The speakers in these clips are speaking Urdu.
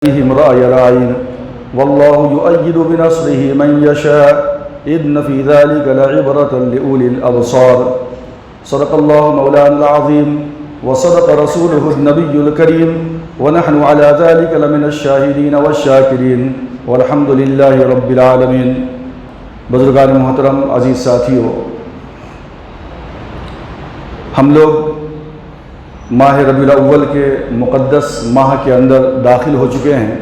فيهم رأي العين والله يؤيد بنصره من يشاء إن في ذلك لعبرة لأولي الأبصار صدق الله مولانا العظيم وصدق رسوله النبي الكريم ونحن على ذلك لمن الشاهدين والشاكرين والحمد لله رب العالمين. بزرگان محترم، عزیز ساتھیو، ہم لوگ ماہ ربیع الاول کے مقدس ماہ کے اندر داخل ہو چکے ہیں.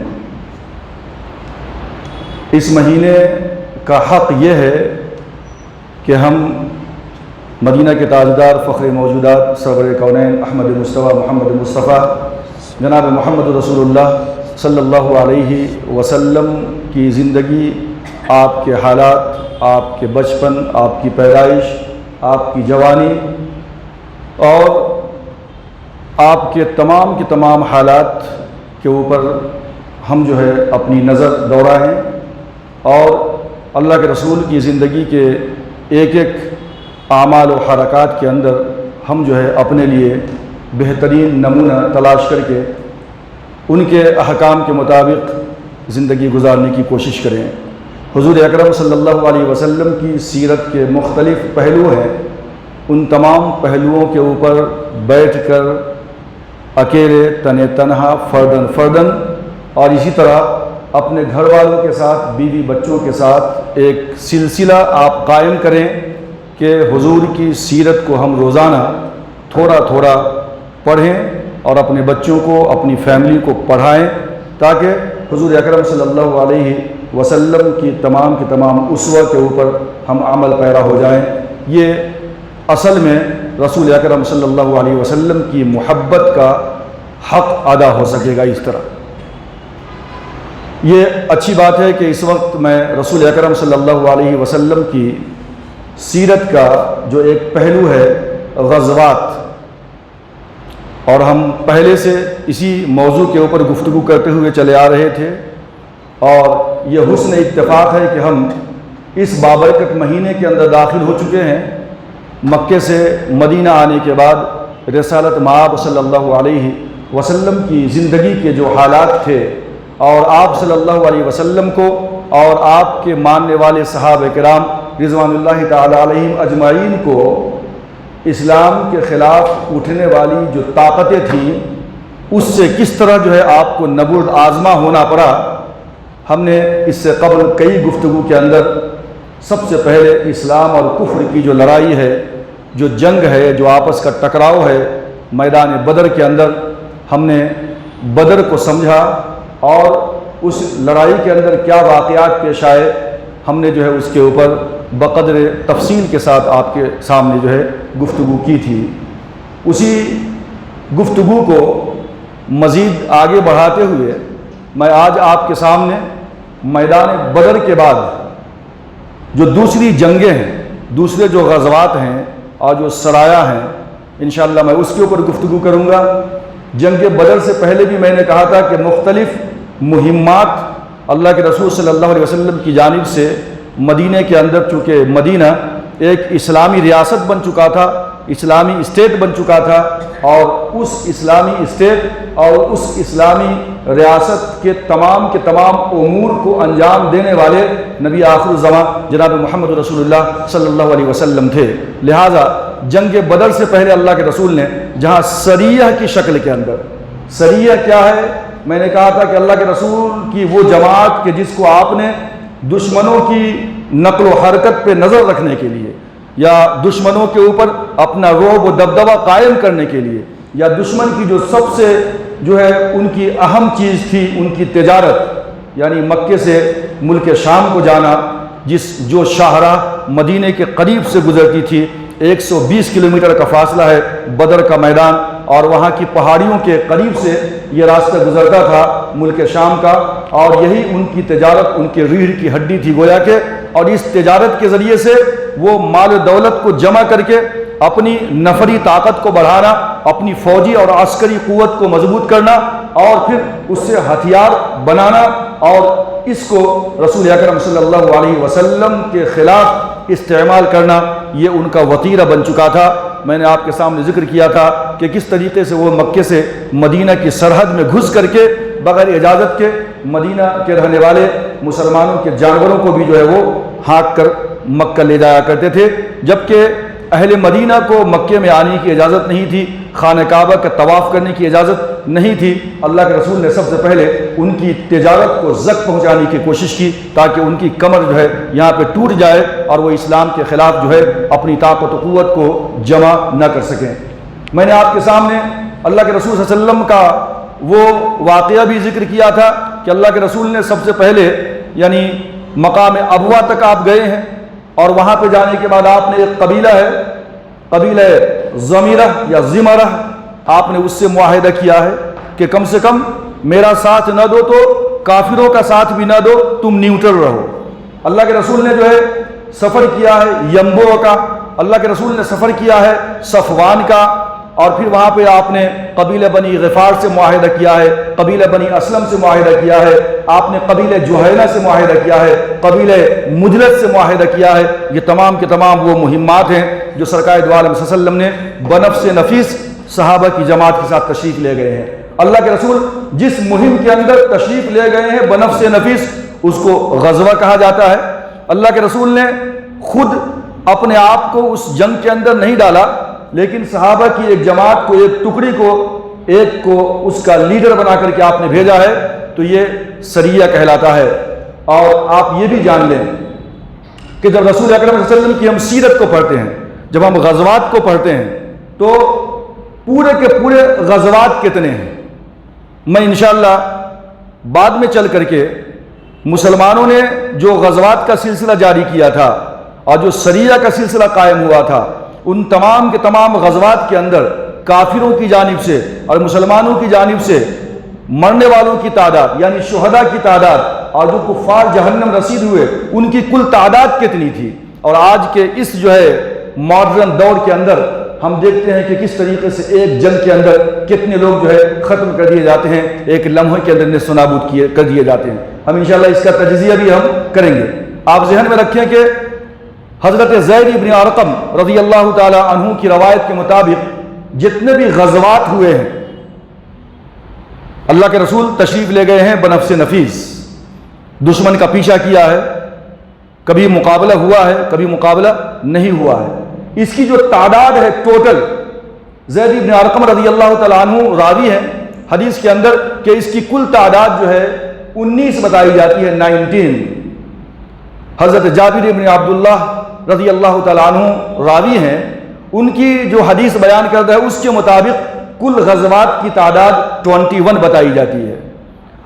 اس مہینے کا حق یہ ہے کہ ہم مدینہ کے تاجدار فخر موجودات سرور کونین احمد مصطفیٰ محمد مصطفیٰ جناب محمد رسول اللہ صلی اللہ علیہ وسلم کی زندگی، آپ کے حالات، آپ کے بچپن، آپ کی پیدائش، آپ کی جوانی اور آپ کے تمام حالات کے اوپر ہم اپنی نظر دوڑائیں اور اللہ کے رسول کی زندگی کے ایک اعمال و حرکات کے اندر ہم اپنے لیے بہترین نمونہ تلاش کر کے ان کے احکام کے مطابق زندگی گزارنے کی کوشش کریں. حضور اکرم صلی اللہ علیہ وسلم کی سیرت کے مختلف پہلو ہیں. ان تمام پہلوؤں کے اوپر بیٹھ کر اکیلے، تنہا، فردن اور اسی طرح اپنے گھر والوں کے ساتھ، بیوی بچوں کے ساتھ ایک سلسلہ آپ قائم کریں کہ حضور کی سیرت کو ہم روزانہ تھوڑا پڑھیں اور اپنے بچوں کو، اپنی فیملی کو پڑھائیں تاکہ حضور اکرم صلی اللہ علیہ وسلم کی تمام اسوہ کے اوپر ہم عمل پیرا ہو جائیں. یہ اصل میں رسول اکرم صلی اللہ علیہ وسلم کی محبت کا حق ادا ہو سکے گا. اس طرح یہ اچھی بات ہے کہ اس وقت میں رسول اکرم صلی اللہ علیہ وسلم کی سیرت کا جو ایک پہلو ہے غزوات، اور ہم پہلے سے اسی موضوع کے اوپر گفتگو کرتے ہوئے چلے آ رہے تھے، اور یہ حسن اتفاق ہے کہ ہم اس بابرکت مہینے کے اندر داخل ہو چکے ہیں. مکے سے مدینہ آنے کے بعد رسالت مآب صلی اللہ علیہ وسلم کی زندگی کے جو حالات تھے اور آپ صلی اللہ علیہ وسلم کو اور آپ کے ماننے والے صحابہ کرام رضوان اللہ تعالی علیہم اجمعین کو اسلام کے خلاف اٹھنے والی جو طاقتیں تھیں اس سے کس طرح آپ کو نبرد آزما ہونا پڑا. ہم نے اس سے قبل کئی گفتگو کے اندر سب سے پہلے اسلام اور کفر کی جو لڑائی ہے، جو جنگ ہے، جو آپس کا ٹکراؤ ہے میدان بدر کے اندر، ہم نے بدر کو سمجھا اور اس لڑائی کے اندر کیا واقعات پیش آئے ہم نے اس کے اوپر بقدر تفصیل کے ساتھ آپ کے سامنے گفتگو کی تھی. اسی گفتگو کو مزید آگے بڑھاتے ہوئے میں آج آپ کے سامنے میدان بدر کے بعد جو دوسری جنگیں ہیں، دوسرے جو غزوات ہیں اور جو سرایا ہیں، انشاءاللہ میں اس کے اوپر گفتگو کروں گا. جنگ بدر سے پہلے بھی میں نے کہا تھا کہ مختلف مہمات اللہ کے رسول صلی اللہ علیہ وسلم کی جانب سے مدینہ کے اندر، چونکہ مدینہ ایک اسلامی ریاست بن چکا تھا، اسلامی اسٹیٹ بن چکا تھا، اور اس اسلامی اسٹیٹ اور اس اسلامی ریاست کے تمام امور کو انجام دینے والے نبی آخر الزمان جناب محمد رسول اللہ صلی اللہ علیہ وسلم تھے. لہٰذا جنگ بدر سے پہلے اللہ کے رسول نے جہاں سریہ کی شکل کے اندر، سریہ کیا ہے؟ میں نے کہا تھا کہ اللہ کے رسول کی وہ جماعت کہ جس کو آپ نے دشمنوں کی نقل و حرکت پہ نظر رکھنے کے لیے، یا دشمنوں کے اوپر اپنا رعب و دبدبہ قائم کرنے کے لیے، یا دشمن کی جو سب سے ان کی اہم چیز تھی ان کی تجارت، یعنی مکے سے ملک شام کو جانا، جو شاہراہ مدینہ کے قریب سے گزرتی تھی، 120 کلومیٹر کا فاصلہ ہے بدر کا میدان، اور وہاں کی پہاڑیوں کے قریب سے یہ راستہ گزرتا تھا ملک شام کا، اور یہی ان کی تجارت، ان کے ریڑھ کی ہڈی تھی گویا کہ. اور اس تجارت کے ذریعے سے وہ مال و دولت کو جمع کر کے اپنی نفری طاقت کو بڑھانا، اپنی فوجی اور عسکری قوت کو مضبوط کرنا، اور پھر اس سے ہتھیار بنانا، اور اس کو رسول اکرم صلی اللہ علیہ وسلم کے خلاف استعمال کرنا، یہ ان کا وتیرہ بن چکا تھا. میں نے آپ کے سامنے ذکر کیا تھا کہ کس طریقے سے وہ مکے سے مدینہ کی سرحد میں گھس کر کے بغیر اجازت کے مدینہ کے رہنے والے مسلمانوں کے جانوروں کو بھی جو ہے وہ ہانک کر مکہ لے جایا کرتے تھے، جبکہ اہل مدینہ کو مکے میں آنے کی اجازت نہیں تھی، خانہ کعبہ کا طواف کرنے کی اجازت نہیں تھی۔ اللہ کے رسول نے سب سے پہلے ان کی تجارت کو زک پہنچانے کی کوشش کی تاکہ ان کی کمر جو ہے یہاں پہ ٹوٹ جائے اور وہ اسلام کے خلاف جو ہے اپنی طاقت و قوت کو جمع نہ کر سکیں۔ میں نے آپ کے سامنے اللہ کے رسول صلی اللہ علیہ وسلم کا وہ واقعہ بھی ذکر کیا تھا کہ اللہ کے رسول نے سب سے پہلے یعنی مقام ابوا تک آپ گئے ہیں، اور وہاں پہ جانے کے بعد آپ نے ایک قبیلہ ہے، قبیلہ زمیرہ یا زمرہ، آپ نے اس سے معاہدہ کیا ہے کہ کم سے کم میرا ساتھ نہ دو تو کافروں کا ساتھ بھی نہ دو، تم نیوٹرل رہو۔ اللہ کے رسول نے جو ہے سفر کیا ہے ینبوع کا، اللہ کے رسول نے سفر کیا ہے صفوان کا، اور پھر وہاں پہ آپ نے قبیلہ بنی غفار سے معاہدہ کیا ہے، قبیلہ بنی اسلم سے معاہدہ کیا ہے، آپ نے قبیلہ جوہینہ سے معاہدہ کیا ہے، قبیلہ مجلد سے معاہدہ کیا ہے۔ یہ تمام کے تمام وہ مہمات ہیں جو سرکار دو عالم صلی اللہ علیہ وسلم نے بنفس نفیس صحابہ کی جماعت کے ساتھ تشریف لے گئے ہیں۔ اللہ کے رسول جس مہم کے اندر تشریف لے گئے ہیں بنفس نفیس، اس کو غزوہ کہا جاتا ہے۔ اللہ کے رسول نے خود اپنے آپ کو اس جنگ کے اندر نہیں ڈالا، لیکن صحابہ کی ایک جماعت کو، ایک ٹکڑی کو، ایک کو اس کا لیڈر بنا کر کے آپ نے بھیجا ہے، تو یہ سریہ کہلاتا ہے۔ اور آپ یہ بھی جان لیں کہ جب رسول اکرم صلی اللہ علیہ وسلم کی ہم سیرت کو پڑھتے ہیں، جب ہم غزوات کو پڑھتے ہیں، تو پورے کے پورے غزوات کتنے ہیں، میں انشاءاللہ بعد میں چل کر کے مسلمانوں نے جو غزوات کا سلسلہ جاری کیا تھا اور جو سریہ کا سلسلہ قائم ہوا تھا، ان تمام کے تمام غزوات کے اندر کافروں کی جانب سے اور مسلمانوں کی جانب سے مرنے والوں کی تعداد یعنی شہداء کی تعداد اور جو کفار جہنم رسید ہوئے ان کی کل تعداد کتنی تھی۔ اور آج کے اس جو ہے ماڈرن دور کے اندر ہم دیکھتے ہیں کہ کس طریقے سے ایک جنگ کے اندر کتنے لوگ جو ہے ختم کر دیے جاتے ہیں، ایک لمحے کے اندر نصف نابود کر دیے جاتے ہیں۔ ہم انشاءاللہ اس کا تجزیہ بھی ہم کریں گے۔ آپ ذہن میں رکھیں کہ حضرت زید بن ارقم رضی اللہ تعالی عنہ کی روایت کے مطابق جتنے بھی غزوات ہوئے ہیں، اللہ کے رسول تشریف لے گئے ہیں بنفس نفیس، دشمن کا پیچھا کیا ہے، کبھی مقابلہ ہوا ہے، کبھی مقابلہ نہیں ہوا ہے۔ اس کی جو تعداد ہے ٹوٹل، زید بن ارقم رضی اللہ تعالیٰ عنہ راوی ہیں حدیث کے اندر کہ اس کی کل تعداد جو ہے 19 بتائی جاتی ہے، 19۔ حضرت جابر بن عبداللہ رضی اللہ تعالیٰ عنہ راوی ہیں، ان کی جو حدیث بیان کرتا ہے اس کے مطابق کل غزوات کی تعداد 21 بتائی جاتی ہے،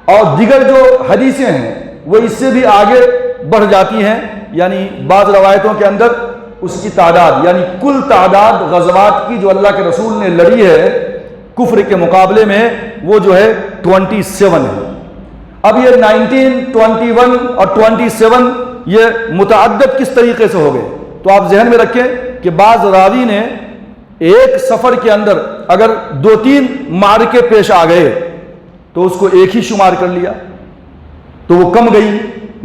اور دیگر جو حدیثیں ہیں وہ اس سے بھی آگے بڑھ جاتی ہیں، یعنی بعض روایتوں کے اندر اس کی تعداد یعنی کل تعداد غزوات کی جو اللہ کے رسول نے لڑی ہے کفر کے مقابلے میں وہ جو ہے 27 ہے۔ اب یہ 19، 21 اور 27 یہ متعدد کس طریقے سے ہو گئے؟ تو آپ ذہن میں رکھیں کہ بعض راوی نے ایک سفر کے اندر اگر 2-3 معرکے پیش آ گئے تو اس کو ایک ہی شمار کر لیا، تو وہ کم گئی،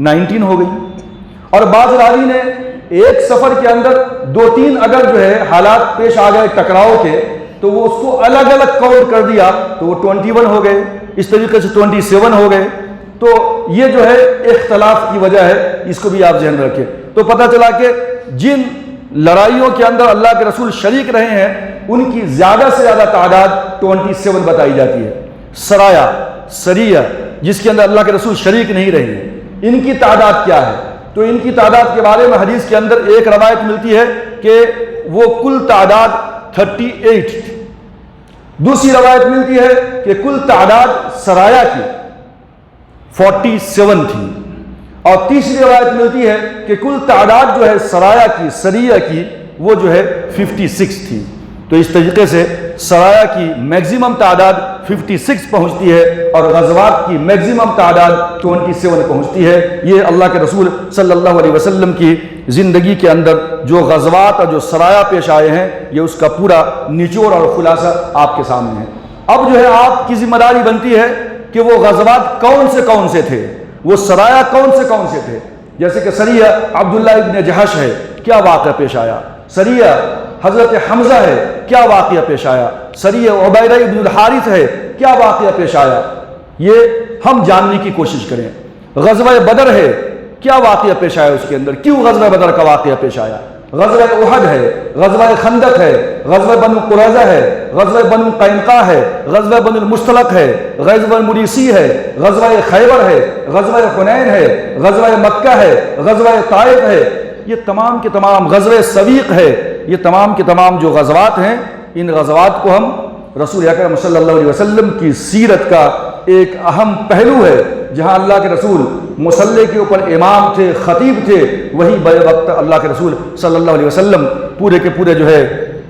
19 ہو گئی۔ اور بعض راوی نے ایک سفر کے اندر 2-3 اگر جو ہے حالات پیش آ گئے ٹکراؤ کے تو وہ اس کو الگ الگ کاؤنٹ کر دیا تو وہ 21 ہو گئے، اس طریقے سے 27 ہو گئے۔ تو یہ جو ہے اختلاف کی وجہ ہے، اس کو بھی آپ ذہن میں رکھیں۔ تو پتہ چلا کہ جن لڑائیوں کے اندر اللہ کے رسول شریک رہے ہیں ان کی زیادہ سے زیادہ تعداد 27 بتائی جاتی ہے۔ سریہ جس کے اندر اللہ کے رسول شریک نہیں رہے ہیں، ان کی تعداد کیا ہے؟ تو ان کی تعداد کے بارے میں حدیث کے اندر ایک روایت ملتی ہے کہ وہ کل تعداد 38 تھی، دوسری روایت ملتی ہے کہ کل تعداد سرایا کی 47 تھی، اور تیسری روایت ملتی ہے کہ کل تعداد جو ہے سرایا کی، سریہ کی، وہ جو ہے 56 تھی۔ تو اس طریقے سے سرایا کی میگزیمم تعداد 56 پہنچتی ہے اور غزوات کی میگزیمم تعداد 27 پہنچتی ہے۔ یہ اللہ کے رسول صلی اللہ علیہ وسلم کی زندگی کے اندر جو غزوات اور جو سرایا پیش آئے ہیں، یہ اس کا پورا نچوڑ اور خلاصہ آپ کے سامنے ہے۔ اب جو ہے آپ کی ذمہ داری بنتی ہے کہ وہ غزوات کون سے تھے، وہ سرایا کون سے تھے۔ جیسے کہ سریہ عبداللہ ابن جہش ہے، کیا واقعہ پیش آیا؟ سریہ حضرت حمزہ ہے، کیا واقعہ پیش آیا؟ سریہ عبیدہ ابن الحارث ہے، کیا واقعہ پیش آیا؟ یہ ہم جاننے کی کوشش کریں۔ غزوہ بدر ہے، کیا واقعہ پیش آیا اس کے اندر؟ کیوں غزوہ بدر کا واقعہ پیش آیا؟ غزوہ احد ہے، غزوہ خندق ہے، غزوہ بنو قریظہ ہے، غزوہ بنو قینقاع ہے، غزوہ بنو المصطلق ہے، غزوہ مریسی ہے، غزوہ خیبر ہے، غزوہ حنین ہے، غزوہ مکہ ہے، غزوہ طائف ہے، یہ تمام کے تمام، غزوہ سویق ہے، یہ تمام کے تمام جو غزوات ہیں، ان غزوات کو ہم رسول اکرم صلی اللہ علیہ وسلم کی سیرت کا ایک اہم پہلو ہے، جہاں اللہ کے رسول مصلی کے اوپر امام تھے، خطیب تھے، وہی بے وقت اللہ کے رسول صلی اللہ علیہ وسلم پورے کے پورے جو ہے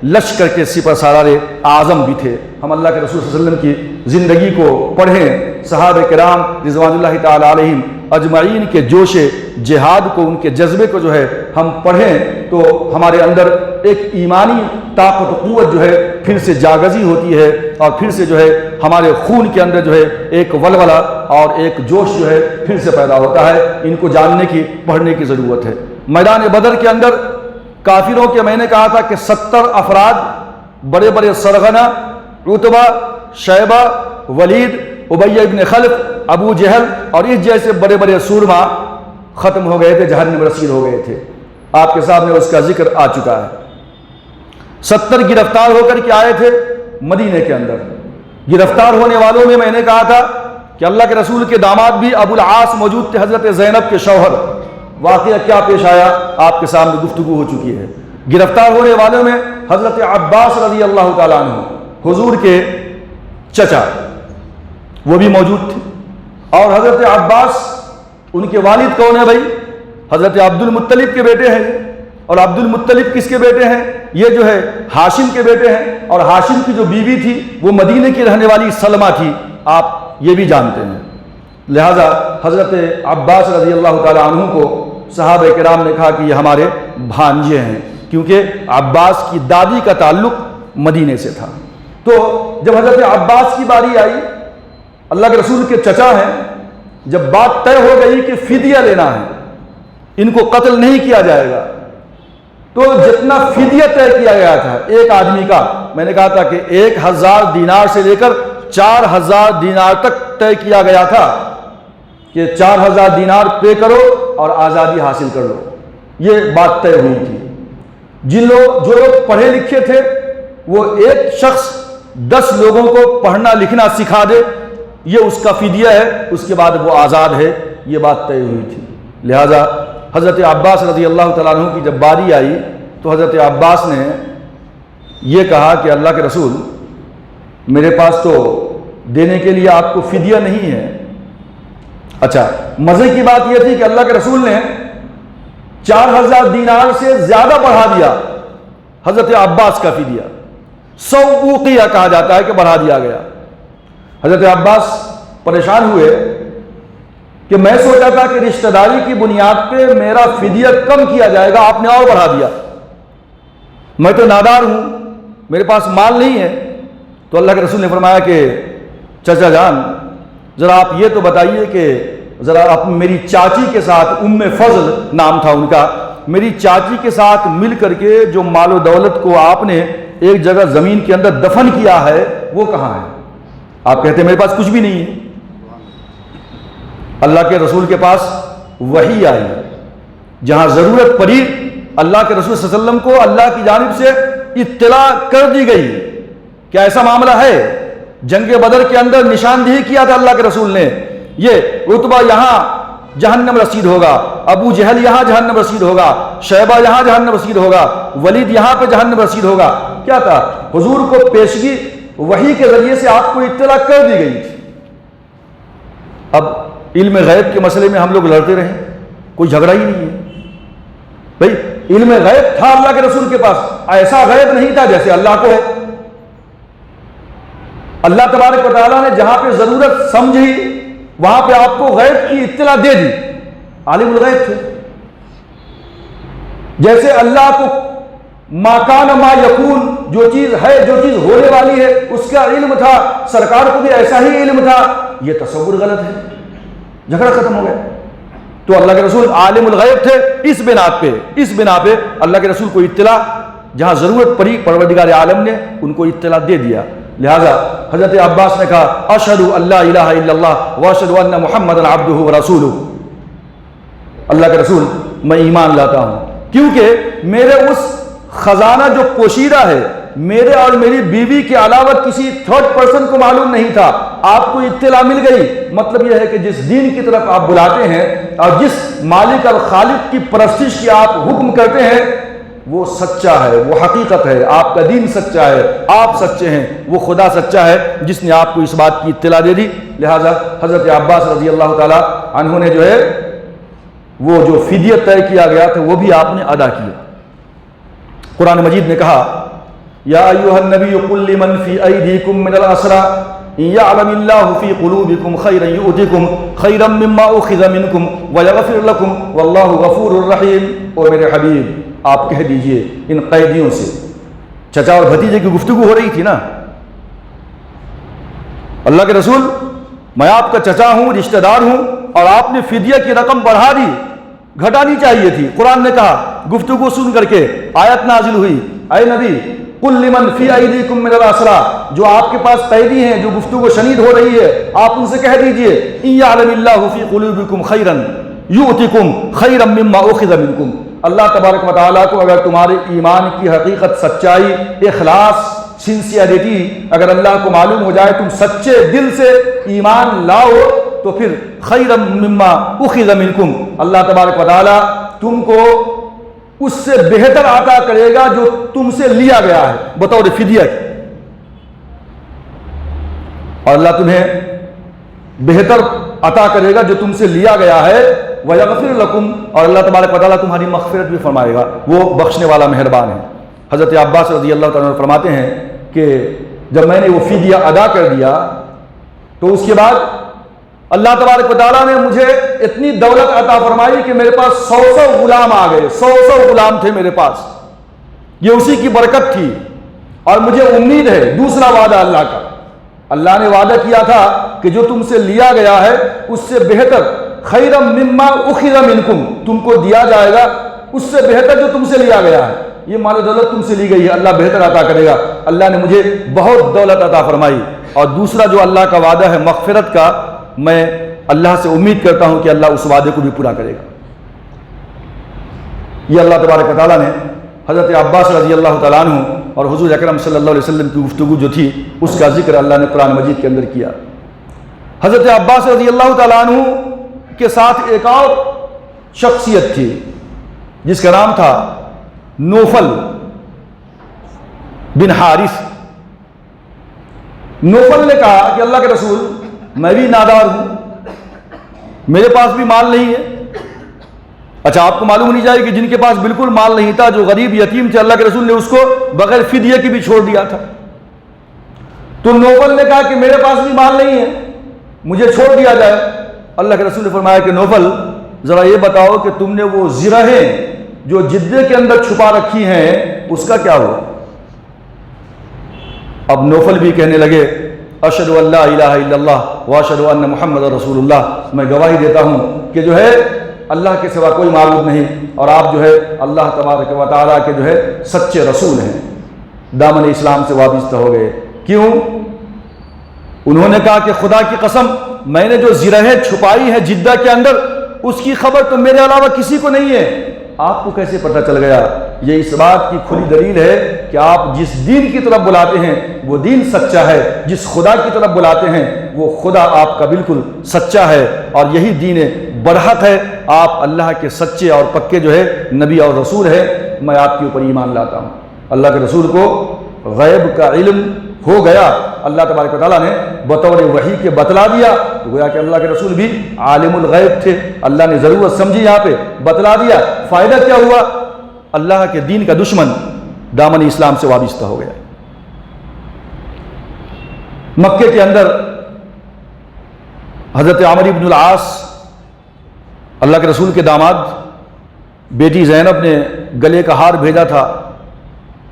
لشکر کے سپہ سالار اعظم بھی تھے۔ ہم اللہ کے رسول صلی اللہ علیہ وسلم کی زندگی کو پڑھیں، صحابہ کرام رضوان اللہ تعالی علیہم اجمعین کے جوش جہاد کو، ان کے جذبے کو جو ہے ہم پڑھیں تو ہمارے اندر ایک ایمانی طاقت و قوت جو ہے پھر سے جاگزی ہوتی ہے، اور پھر سے جو ہے ہمارے خون کے اندر جو ہے ایک ولولہ اور ایک جوش جو ہے پھر سے پیدا ہوتا ہے۔ ان کو جاننے کی، پڑھنے کی ضرورت ہے۔ میدان بدر کے اندر کافروں کے، میں نے کہا تھا کہ 70 افراد بڑے بڑے سرغنہ، عتبہ، شیبہ، ولید، ابی ابن خلف، ابو جہل اور اس جیسے بڑے بڑے سورما ختم ہو گئے تھے، جہنم رسید ہو گئے تھے۔ آپ کے سامنے اس کا ذکر آ چکا ہے۔ 70 گرفتار ہو کر کے آئے تھے مدینے کے اندر۔ گرفتار ہونے والوں میں میں نے کہا تھا کہ اللہ کے رسول کے داماد بھی ابو العاص موجود تھے، حضرت زینب کے شوہر۔ واقعہ کیا پیش آیا آپ کے سامنے گفتگو ہو چکی ہے۔ گرفتار ہونے والوں میں حضرت عباس رضی اللہ تعالیٰ عنہ، حضور کے چچا، وہ بھی موجود تھے۔ اور حضرت عباس، ان کے والد کون ہے بھائی؟ حضرت عبد المطلب کے بیٹے ہیں۔ اور عبد المطلب کس کے بیٹے ہیں؟ یہ جو ہے ہاشم کے بیٹے ہیں، اور ہاشم کی جو بیوی تھی وہ مدینے کی رہنے والی سلمہ تھی، آپ یہ بھی جانتے ہیں۔ لہذا حضرت عباس رضی اللہ تعالیٰ عنہ کو صحابہ کرام نے کہا کہ یہ ہمارے بھانجے ہیں، کیونکہ عباس کی دادی کا تعلق مدینے سے تھا۔ تو جب حضرت عباس کی باری آئی، اللہ کے رسول کے چچا ہیں، جب بات طے ہو گئی کہ فدیہ لینا ہے، ان کو قتل نہیں کیا جائے گا، تو جتنا فدیہ طے کیا گیا تھا ایک آدمی کا، میں نے کہا تھا کہ 1000 دینار سے لے کر 4000 دینار تک طے کیا گیا تھا کہ 4000 دینار پے کرو اور آزادی حاصل کر لو، یہ بات طے ہوئی تھی۔ جو لوگ پڑھے لکھے تھے وہ ایک شخص 10 لوگوں کو پڑھنا لکھنا سکھا دے، یہ اس کا فدیہ ہے، اس کے بعد وہ آزاد ہے، یہ بات طے ہوئی تھی۔ لہذا حضرت عباس رضی اللہ تعالیٰ عنہ کی جب باری آئی تو حضرت عباس نے یہ کہا کہ اللہ کے رسول، میرے پاس تو دینے کے لیے آپ کو فدیہ نہیں ہے۔ اچھا، مزے کی بات یہ تھی کہ اللہ کے رسول نے 4000 دینار سے زیادہ بڑھا دیا حضرت عباس کا فدیہ، 100 اوقیہ کہا جاتا ہے کہ بڑھا دیا گیا۔ حضرت عباس پریشان ہوئے کہ میں سوچا تھا کہ رشتہ داری کی بنیاد پہ میرا فدیہ کم کیا جائے گا، آپ نے اور بڑھا دیا، میں تو نادار ہوں، میرے پاس مال نہیں ہے۔ تو اللہ کے رسول نے فرمایا کہ چچا جان، ذرا آپ یہ تو بتائیے کہ ذرا آپ میری چاچی کے ساتھ، ام فضل نام تھا ان کا، میری چاچی کے ساتھ مل کر کے جو مال و دولت کو آپ نے ایک جگہ زمین کے اندر دفن کیا ہے وہ کہاں ہے؟ آپ کہتے ہیں میرے پاس کچھ بھی نہیں ہے۔ اللہ کے رسول کے پاس وحی آئی، جہاں ضرورت پڑی اللہ کے رسول صلی اللہ علیہ وسلم کو اللہ کی جانب سے اطلاع کر دی گئی کہ ایسا معاملہ ہے۔ جنگ بدر کے اندر نشاندہی کیا تھا اللہ کے رسول نے، یہ عتبہ یہاں جہنم رسید ہوگا، ابو جہل یہاں جہنم رسید ہوگا، شیبہ یہاں جہنم رسید ہوگا، ولید یہاں پہ جہنم رسید ہوگا۔ کیا تھا؟ حضور کو پیشگی وحی کے ذریعے سے آپ کو اطلاع کر دی گئی تھی۔ اب علم غیب کے مسئلے میں ہم لوگ لڑتے رہے، کوئی جھگڑا ہی نہیں ہے بھائی۔ علم غیب تھا اللہ کے رسول کے پاس، ایسا غیب نہیں تھا جیسے اللہ کو ہے۔ اللہ تبارک و تعالیٰ نے جہاں پہ ضرورت سمجھی وہاں پہ آپ کو غیب کی اطلاع دے دی، عالم الغیب تھے۔ جیسے اللہ کو ما کان ما یکون، جو چیز ہے، جو چیز ہونے والی ہے، اس کا علم تھا، سرکار کو بھی ایسا ہی علم تھا۔ یہ تصور غلط ہے، جھگڑا ختم ہو گیا۔ تو اللہ کے رسول عالم الغیب تھے، اس بنا پہ اللہ کے رسول کو اطلاع جہاں ضرورت پڑی پروردگار عالم نے ان کو اطلاع دے دیا۔ لہذا حضرت عباس نے کہا اشہد ان لا الہ الا اللہ واشہد ان محمد عبدہ ورسولہ، اللہ کے رسول میں ایمان لاتا ہوں، کیونکہ میرے اس خزانہ جو پوشیدہ ہے میرے اور میری بیوی کے علاوہ کسی تھرڈ پرسن کو معلوم نہیں تھا، آپ کو اطلاع مل گئی۔ مطلب یہ ہے کہ جس دین کی طرف آپ بلاتے ہیں اور جس مالک اور خالق کی پرستش کی آپ حکم کرتے ہیں وہ سچا ہے، وہ حقیقت ہے، آپ کا دین سچا ہے، آپ سچے ہیں، وہ خدا سچا ہے جس نے آپ کو اس بات کی اطلاع دے دی۔ لہٰذا حضرت عباس رضی اللہ تعالیٰ عنہ نے جو ہے وہ جو فدیہ طے کیا گیا تھا وہ بھی آپ نے ادا کیا۔ قرآن مجید نے کہا یا ایھا النبی قل لمن فی ایدیکم من الاسری ان یعلم اللہ فی قلوبکم خیرا یؤتکم خیرا مما اخذ منکم ویغفر لکم واللہ غفور الرحیم۔ اور میرے حبیب آپ کہہ دیجئے ان قیدیوں سے، چچا اور بھتیجے کی گفتگو ہو رہی تھی نا، اللہ کے رسول میں آپ کا چچا ہوں، رشتہ دار ہوں، اور آپ نے فدیہ کی رقم بڑھا دی، گھٹانی چاہیے تھی۔ قرآن نے کہا گفتگو سن کر کے آیت نازل ہوئی، اے نبی قل لمن فی ایدیکم من الاسری، جو آپ کے پاس قیدی ہیں، جو گفتگو شنید ہو رہی ہے، آپ ان سے کہہ دیجئے ان یعلم اللہ فی قلوبکم خیرا یؤتکم خیرا مما اخذ منکم، اللہ تبارک و تعالیٰ کو اگر تمہارے ایمان کی حقیقت، سچائی، اخلاص، سنسیئرٹی اگر اللہ کو معلوم ہو جائے، تم سچے دل سے ایمان لاؤ، تو پھر خیرا مما اخذ منکم، اللہ تبارک و تعالیٰ تم کو اس سے بہتر عطا کرے گا جو تم سے لیا گیا ہے بطور فدیہ کی، اور اللہ تمہیں بہتر عطا کرے گا جو تم سے لیا گیا ہے، وَيَغْفِرْ لَكُمْ، اور اللہ تبارک و تعالیٰ تمہاری مغفرت بھی فرمائے گا، وہ بخشنے والا مہربان ہے۔ حضرت عباس رضی اللہ تعالیٰ عنہ فرماتے ہیں کہ جب میں نے وہ فدیہ ادا کر دیا تو اس کے بعد اللہ تبارک و تعالیٰ نے مجھے اتنی دولت عطا فرمائی کہ میرے پاس 100 غلام آ گئے، 100 غلام تھے میرے پاس، یہ اسی کی برکت تھی۔ اور مجھے امید ہے دوسرا وعدہ اللہ کا، اللہ نے وعدہ کیا تھا کہ جو تم سے لیا گیا ہے اس سے بہتر، خیرا مما اخذ منکم، تم کو دیا جائے گا اس سے بہتر جو تم سے لیا گیا ہے، یہ مال و دولت تم سے لی گئی ہے، اللہ بہتر عطا کرے گا۔ اللہ نے مجھے بہت دولت عطا فرمائی۔ اور دوسرا جو اللہ کا وعدہ ہے مغفرت کا، میں اللہ سے امید کرتا ہوں کہ اللہ اس وعدے کو بھی پورا کرے گا۔ یہ اللہ تبارک و تعالیٰ نے حضرت عباس رضی اللہ تعالیٰ عنہ اور حضور اکرم صلی اللہ علیہ وسلم کی گفتگو جو تھی اس کا ذکر اللہ نے قرآن مجید کے اندر کیا۔ حضرت عباس رضی اللہ تعالیٰ عنہ کے ساتھ ایک اور شخصیت تھی جس کا نام تھا نوفل بن حارث۔ نوفل نے کہا کہ اللہ کے رسول میں بھی نادار ہوں، میرے پاس بھی مال نہیں ہے۔ اچھا آپ کو معلوم نہیں جائے کہ جن کے پاس بالکل مال نہیں تھا، جو غریب یتیم تھے، اللہ کے رسول نے اس کو بغیر فدیہ کی بھی چھوڑ دیا تھا۔ تو نوفل نے کہا کہ میرے پاس بھی مال نہیں ہے، مجھے چھوڑ دیا جائے۔ اللہ کے رسول نے فرمایا کہ نوفل ذرا یہ بتاؤ کہ تم نے وہ زرہیں جو جدے کے اندر چھپا رکھی ہیں اس کا کیا ہوا؟ اب نوفل بھی کہنے لگے اشہد ان لا الہ الا اللہ واشہد ان محمد رسول اللہ، میں گواہی دیتا ہوں کہ جو ہے اللہ کے سوا کوئی معبود نہیں، اور آپ جو ہے اللہ تبارک و تعالیٰ کے جو ہے سچے رسول ہیں۔ دامن اسلام سے وابستہ ہو گئے۔ کیوں؟ انہوں نے کہا کہ خدا کی قسم میں نے جو زرہیں چھپائی ہے جدہ کے اندر اس کی خبر تو میرے علاوہ کسی کو نہیں ہے، آپ کو کیسے پتہ چل گیا؟ یہ اس بات کی کھلی دلیل ہے کہ آپ جس دین کی طرف بلاتے ہیں وہ دین سچا ہے، جس خدا کی طرف بلاتے ہیں وہ خدا آپ کا بالکل سچا ہے، اور یہی دین برحق ہے۔ آپ اللہ کے سچے اور پکے جو ہے نبی اور رسول ہے، میں آپ کے اوپر ایمان لاتا ہوں۔ اللہ کے رسول کو غیب کا علم ہو گیا، اللہ تبارک و تعالیٰ نے بطور وحی کے بتلا دیا، تو گویا کہ اللہ کے رسول بھی عالم الغیب تھے، اللہ نے ضرورت سمجھی یہاں پہ بتلا دیا۔ فائدہ کیا ہوا؟ اللہ کے دین کا دشمن دامن اسلام سے وابستہ ہو گیا۔ مکے کے اندر حضرت عمرو بن العاص اللہ کے رسول کے داماد، بیٹی زینب نے گلے کا ہار بھیجا تھا،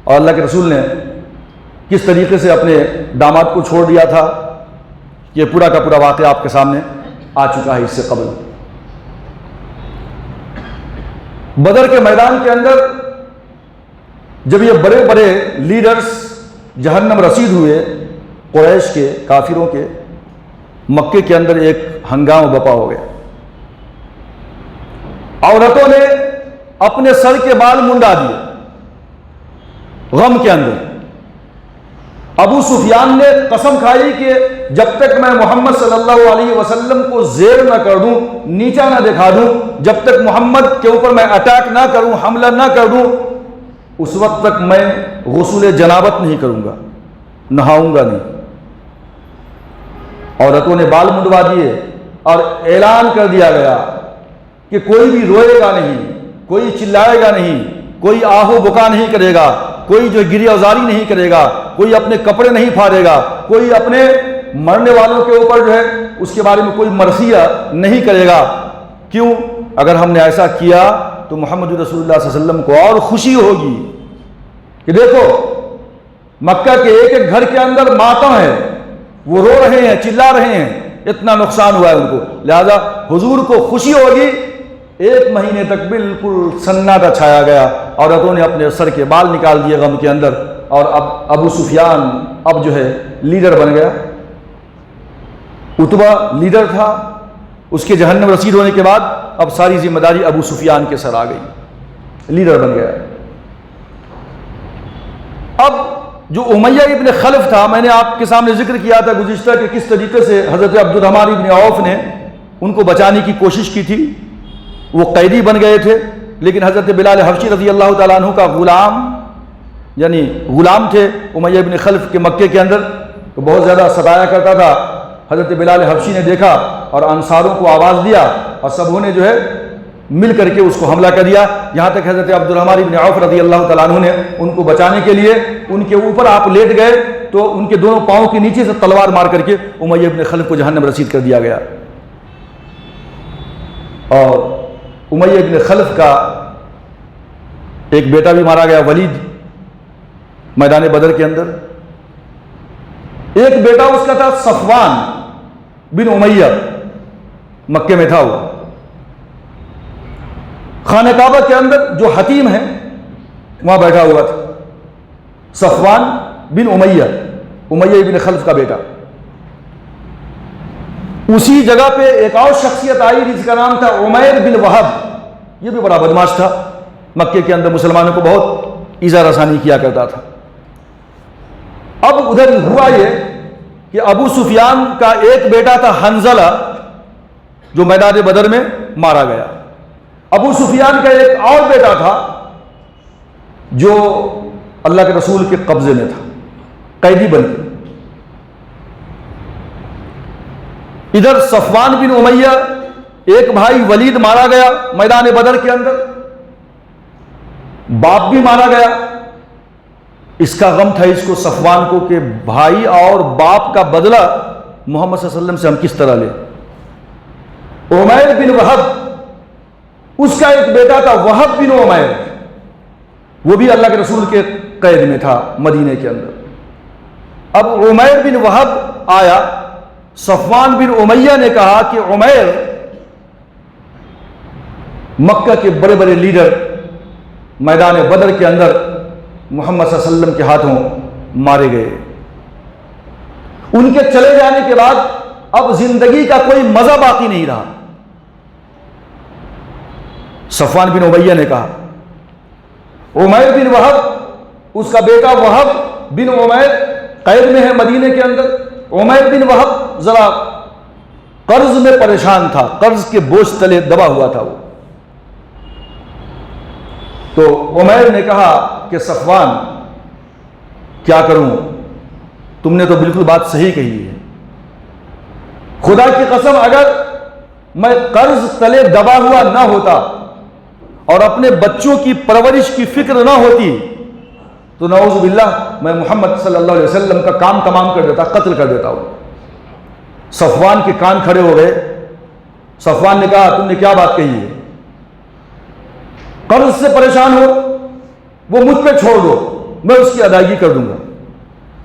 اور اللہ کے رسول نے کس طریقے سے اپنے داماد کو چھوڑ دیا تھا، یہ پورا کا پورا واقعہ آپ کے سامنے آ چکا ہے اس سے قبل۔ بدر کے میدان کے اندر جب یہ بڑے بڑے لیڈرز جہنم رسید ہوئے قریش کے کافروں کے مکے کے اندر ایک ہنگامہ بپا ہو گیا. عورتوں نے اپنے سر کے بال منڈا دیے غم کے اندر. ابو سفیان نے قسم کھائی کہ جب تک میں محمد صلی اللہ علیہ وسلم کو زیر نہ کر دوں, نیچا نہ دکھا دوں, جب تک محمد کے اوپر میں اٹیک نہ کروں, حملہ نہ کر دوں, اس وقت تک میں غسل جنابت نہیں کروں گا, نہاؤں گا نہیں. عورتوں نے بال منڈوا دیے اور اعلان کر دیا گیا کہ کوئی بھی روئے گا نہیں, کوئی چلائے گا نہیں, کوئی آہو بکا نہیں کرے گا, کوئی جو گری اوزاری نہیں کرے گا, کوئی اپنے کپڑے نہیں پھاڑے گا, کوئی اپنے مرنے والوں کے اوپر جو ہے اس کے بارے میں کوئی مرثیہ نہیں کرے گا. کیوں؟ اگر ہم نے ایسا کیا تو محمد رسول اللہ صلی اللہ علیہ وسلم کو اور خوشی ہوگی کہ دیکھو مکہ کے ایک ایک گھر کے اندر ماتم ہے, وہ رو رہے ہیں, چلا رہے ہیں, اتنا نقصان ہوا ہے ان کو, لہذا حضور کو خوشی ہوگی. 1 مہینے تک بالکل سناٹا چھایا گیا. عورتوں نے اپنے سر کے بال نکال دیے غم کے اندر, اور اب ابو سفیان اب جو ہے لیڈر بن گیا. اتبا لیڈر تھا, اس کے جہنم رسید ہونے کے بعد اب ساری ذمہ داری ابو سفیان کے سر آ گئی, لیڈر بن گیا. اب جو امیہ ابن خلف تھا, میں نے آپ کے سامنے ذکر کیا تھا گزشتہ کہ کس طریقے سے حضرت عبد الرحمن ابن عوف نے ان کو بچانے کی کوشش کی تھی. وہ قیدی بن گئے تھے, لیکن حضرت بلال حبشی رضی اللہ تعالیٰ عنہ کا غلام, یعنی غلام تھے امیہ ابن خلف کے مکے کے اندر, تو بہت زیادہ ستایا کرتا تھا. حضرت بلال حبشی نے دیکھا اور انصاروں کو آواز دیا, اور سبوں نے جو ہے مل کر کے اس کو حملہ کر دیا. یہاں تک حضرت عبد الرحمن ابن عوف رضی اللہ تعالیٰ عنہ نے ان کو بچانے کے لیے ان کے اوپر آپ لیٹ گئے تو ان کے دونوں پاؤں کے نیچے سے تلوار مار کر کے امیہ ابن خلف کو جہنم رسید کر دیا گیا. اور امیہ ابن خلف کا ایک بیٹا بھی مارا گیا, ولید, میدان بدر کے اندر. ایک بیٹا اس کا تھا صفوان بن امیہ, مکے میں تھا وہ. خانہ کعبہ کے اندر جو حتیم ہے وہاں بیٹھا ہوا تھا, صفوان بن امیہ, امیہ ابن خلف کا بیٹا. اسی جگہ پہ ایک اور شخصیت آئی جس کا نام تھا عمیر بن وہب. یہ بھی بڑا بدماش تھا, مکے کے اندر مسلمانوں کو بہت ایذا رسانی کیا کرتا تھا. اب ادھر ہوا یہ کہ ابو سفیان کا ایک بیٹا تھا حنظلہ, جو میدان بدر میں مارا گیا. ابو سفیان کا ایک اور بیٹا تھا جو اللہ کے رسول کے قبضے میں تھا, قیدی بن کے. ادھر صفوان بن امیہ ایک بھائی ولید مارا گیا میدان بدر کے اندر, باپ بھی مارا گیا. اس کا غم تھا اس کو, صفوان کو, کہ بھائی اور باپ کا بدلہ محمد صلی اللہ علیہ وسلم سے ہم کس طرح لیں. عمیر بن وہب, اس کا ایک بیٹا تھا وہب بن عمیر, وہ بھی اللہ کے رسول کے قید میں تھا مدینے کے اندر. اب عمیر بن وہب آیا, صفوان بن امیہ نے کہا کہ عمیر مکہ کے بڑے بڑے لیڈر میدان بدر کے اندر محمد صلی اللہ علیہ وسلم کے ہاتھوں مارے گئے. ان کے چلے جانے کے بعد اب زندگی کا کوئی مزہ باقی نہیں رہا. صفوان بن امیہ نے کہا. عمیر بن وہب, اس کا بیٹا وہب بن عمیر قید میں ہے مدینے کے اندر. عمیر بن وہب ذرا قرض میں پریشان تھا, قرض کے بوجھ تلے دبا ہوا تھا وہ. تو عمیر نے کہا کہ صفوان کیا کروں, تم نے تو بالکل بات صحیح کہی ہے. خدا کی قسم اگر میں قرض تلے دبا ہوا نہ ہوتا اور اپنے بچوں کی پرورش کی فکر نہ ہوتی تو نعوذ باللہ میں محمد صلی اللہ علیہ وسلم کا کام تمام کر دیتا, قتل کر دیتا ہوں. صفوان کے کان کھڑے ہو گئے. صفوان نے کہا تم نے کیا بات کہی ہے, قرض سے پریشان ہو وہ مجھ پہ چھوڑ دو, میں اس کی ادائیگی کر دوں گا.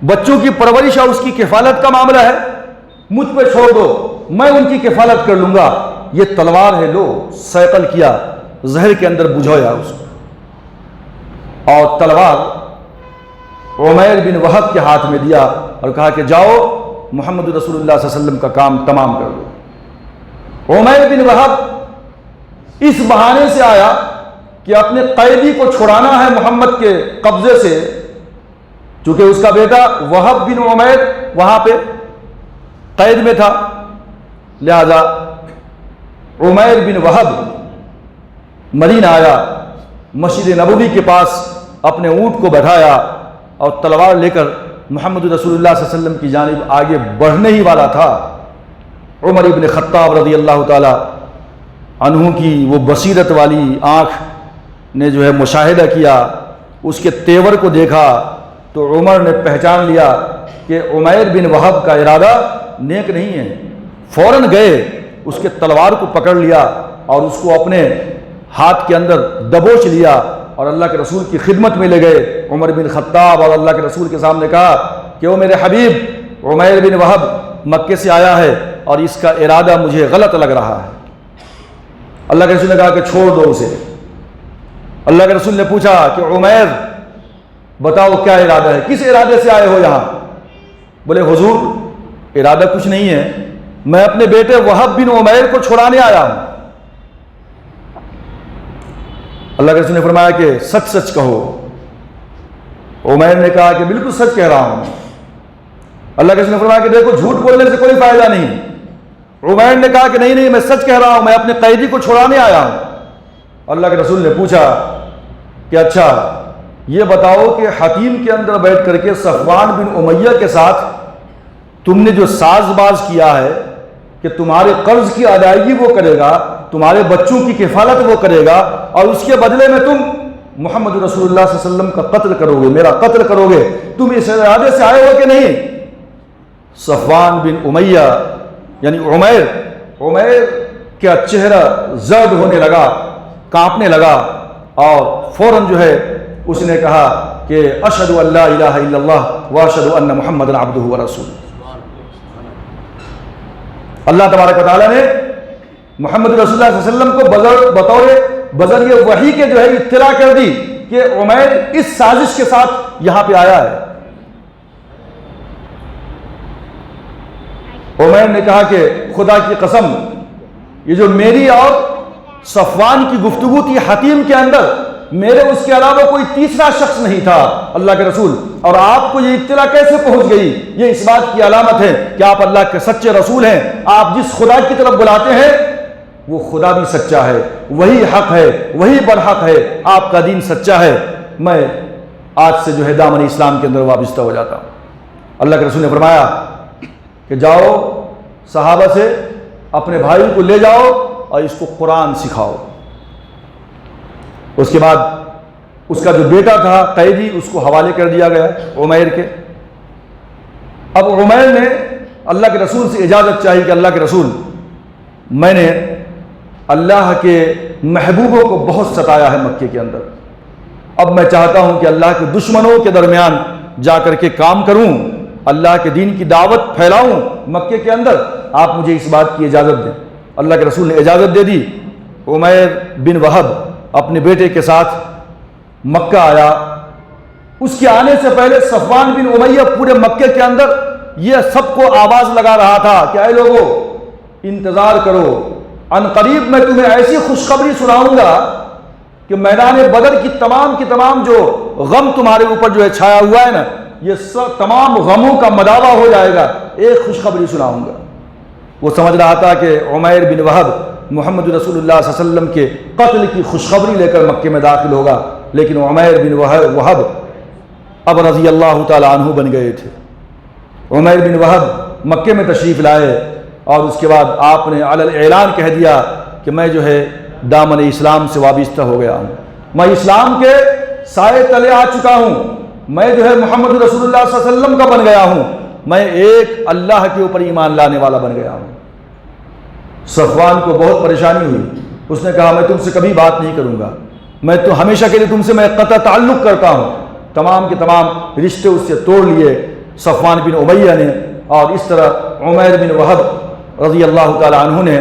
بچوں کی پرورش اور اس کی کفالت کا معاملہ ہے, مجھ پہ چھوڑ دو, میں ان کی کفالت کر لوں گا. یہ تلوار ہے, لو سیقل کیا, زہر کے اندر بجھویا اس کو, اور تلوار عمیر بن وہب کے ہاتھ میں دیا. اور کہا کہ جاؤ محمد رسول اللہ صلی اللہ علیہ وسلم کا کام تمام کر دو۔ عمیر بن وہب اس بہانے سے آیا کہ اپنے قیدی کو چھڑانا ہے محمد کے قبضے سے، چونکہ اس کا بیٹا وہب بن عمیر وہاں پہ قید میں تھا، لہذا عمیر بن وہب مدینہ آیا، مسجد نبوی کے پاس اپنے اونٹ کو بٹھایا اور تلوار لے کر محمد رسول اللہ صلی اللہ علیہ وسلم کی جانب آگے بڑھنے ہی والا تھا۔ عمر ابن خطاب رضی اللہ تعالی عنہ کی وہ بصیرت والی آنکھ نے جو ہے مشاہدہ کیا، اس کے تیور کو دیکھا تو عمر نے پہچان لیا کہ عمیر بن وہب کا ارادہ نیک نہیں ہے۔ فوراً گئے، اس کے تلوار کو پکڑ لیا اور اس کو اپنے ہاتھ کے اندر دبوچ لیا اور اللہ کے رسول کی خدمت میں لے گئے۔ عمر بن خطاب اور اللہ کے رسول کے سامنے کہا کہ وہ میرے حبیب عمیر بن وہب مکے سے آیا ہے اور اس کا ارادہ مجھے غلط لگ رہا ہے۔ اللہ کے رسول نے کہا کہ چھوڑ دو اسے۔ اللہ کے رسول نے پوچھا کہ عمیر بتاؤ کیا ارادہ ہے، کس ارادے سے آئے ہو یہاں؟ بولے حضور ارادہ کچھ نہیں ہے، میں اپنے بیٹے وہب بن عمیر کو چھڑانے آیا ہوں۔ اللہ کے رسول نے فرمایا کہ سچ سچ کہو۔ عمیر نے کہا کہ بالکل سچ کہہ رہا ہوں۔ اللہ کے رسول نے فرمایا کہ دیکھو جھوٹ بولنے سے کوئی فائدہ نہیں۔ عمیر نے کہا کہ نہیں میں سچ کہہ رہا ہوں، میں اپنے قیدی کو چھڑانے آیا ہوں۔ اللہ کے رسول نے پوچھا کہ اچھا یہ بتاؤ کہ حتیم کے اندر بیٹھ کر کے صفوان بن امیہ کے ساتھ تم نے جو ساز باز کیا ہے کہ تمہارے قرض کی ادائیگی وہ کرے گا، تمہارے بچوں کی کفالت وہ کرے گا اور اس کے بدلے میں تم محمد رسول اللہ صلی اللہ علیہ وسلم کا قتل کرو گے، میرا قتل کرو گے، تم اس ارادے سے آئے ہو کہ نہیں؟ صفوان بن امیہ یعنی عمیر کا چہرہ زرد ہونے لگا، کانپنے لگا اور فوراً جو ہے اس نے کہا کہ اشہد ان لا الہ الا اللہ واشہد ان محمد عبدہ ورسولہ۔ اللہ تبارک و تعالیٰ نے محمد رسول اللہ صلی اللہ علیہ وسلم کو بذریعہ وحی کے جو ہے اطلاع کر دی کہ عمیر اس سازش کے ساتھ یہاں پہ آیا ہے۔ عمیر نے کہا کہ خدا کی قسم یہ جو میری اور صفوان کی گفتگو تھی حتیم کے اندر، میرے اس کے علاوہ کوئی تیسرا شخص نہیں تھا اللہ کے رسول، اور آپ کو یہ اطلاع کیسے پہنچ گئی؟ یہ اس بات کی علامت ہے کہ آپ اللہ کے سچے رسول ہیں۔ آپ جس خدا کی طرف بلاتے ہیں وہ خدا بھی سچا ہے، وہی حق ہے، وہی برحق ہے، آپ کا دین سچا ہے۔ میں آج سے جو ہے دامن اسلام کے اندر وابستہ ہو جاتا ہوں۔ اللہ کے رسول نے فرمایا کہ جاؤ صحابہ سے اپنے بھائی کو لے جاؤ اور اس کو قرآن سکھاؤ۔ اس کے بعد اس کا جو بیٹا تھا قیدی اس کو حوالے کر دیا گیا عمیر کے۔ اب عمیر نے اللہ کے رسول سے اجازت چاہی کہ اللہ کے رسول میں نے اللہ کے محبوبوں کو بہت ستایا ہے مکے کے اندر، اب میں چاہتا ہوں کہ اللہ کے دشمنوں کے درمیان جا کر کے کام کروں، اللہ کے دین کی دعوت پھیلاؤں مکے کے اندر، آپ مجھے اس بات کی اجازت دیں۔ اللہ کے رسول نے اجازت دے دی۔ عمیر بن وہب اپنے بیٹے کے ساتھ مکہ آیا۔ اس کے آنے سے پہلے صفوان بن امیہ پورے مکے کے اندر یہ سب کو آواز لگا رہا تھا کہ اے لوگو انتظار کرو، ان قریب میں تمہیں ایسی خوشخبری سناؤں گا کہ میدان بدر کی تمام جو غم تمہارے اوپر جو ہے چھایا ہوا ہے نا، یہ سب تمام غموں کا مداوع ہو جائے گا، ایک خوشخبری سناؤں گا۔ وہ سمجھ رہا تھا کہ عمیر بن وہب محمد رسول اللہ صلی اللہ علیہ وسلم کے قتل کی خوشخبری لے کر مکے میں داخل ہوگا، لیکن عمیر بن وہب اب رضی اللہ تعالی عنہ بن گئے تھے۔ عمیر بن وہب مکے میں تشریف لائے اور اس کے بعد آپ نے علی الاعلان کہہ دیا کہ میں جو ہے دامن اسلام سے وابستہ ہو گیا ہوں، میں اسلام کے سائے تلے آ چکا ہوں، میں جو ہے محمد رسول اللہ صلی اللہ علیہ وسلم کا بن گیا ہوں، میں ایک اللہ کے اوپر ایمان لانے والا بن گیا ہوں۔ صفوان کو بہت پریشانی ہوئی، اس نے کہا میں تم سے کبھی بات نہیں کروں گا، میں تو ہمیشہ کے لیے تم سے میں قطع تعلق کرتا ہوں۔ تمام کے تمام رشتے اس سے توڑ لیے صفوان بن امیہ نے، اور اس طرح عمیر بن وہب رضی اللہ تعالی عنہ نے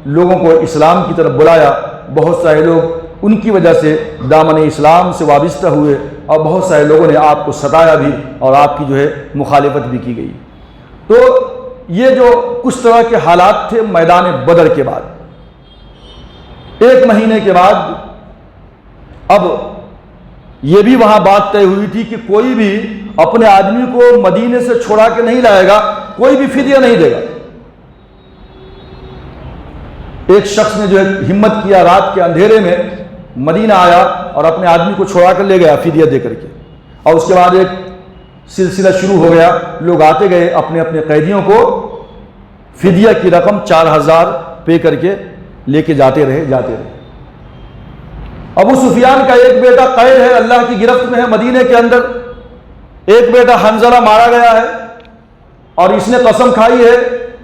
لوگوں کو اسلام کی طرف بلایا۔ بہت سارے لوگ ان کی وجہ سے دامن اسلام سے وابستہ ہوئے اور بہت سارے لوگوں نے آپ کو ستایا بھی اور آپ کی جو ہے مخالفت بھی کی گئی۔ تو یہ جو کچھ طرح کے حالات تھے میدان بدر کے بعد، 1 مہینے کے بعد اب یہ بھی وہاں بات طے ہوئی تھی کہ کوئی بھی اپنے آدمی کو مدینے سے چھوڑا کے نہیں لائے گا، کوئی بھی فدیہ نہیں دے گا۔ ایک شخص نے جو ہے ہمت کیا، رات کے اندھیرے میں مدینہ آیا اور اپنے آدمی کو چھوڑا کر لے گیا فدیہ دے کر کے، اور اس کے بعد ایک سلسلہ شروع ہو گیا، لوگ آتے گئے اپنے اپنے قیدیوں کو فدیہ کی رقم 4000 پے کر کے لے کے جاتے رہے۔ ابو سفیان کا ایک بیٹا قید ہے، اللہ کی گرفت میں ہے مدینے کے اندر، ایک بیٹا حنظلہ مارا گیا ہے، اور اس نے قسم کھائی ہے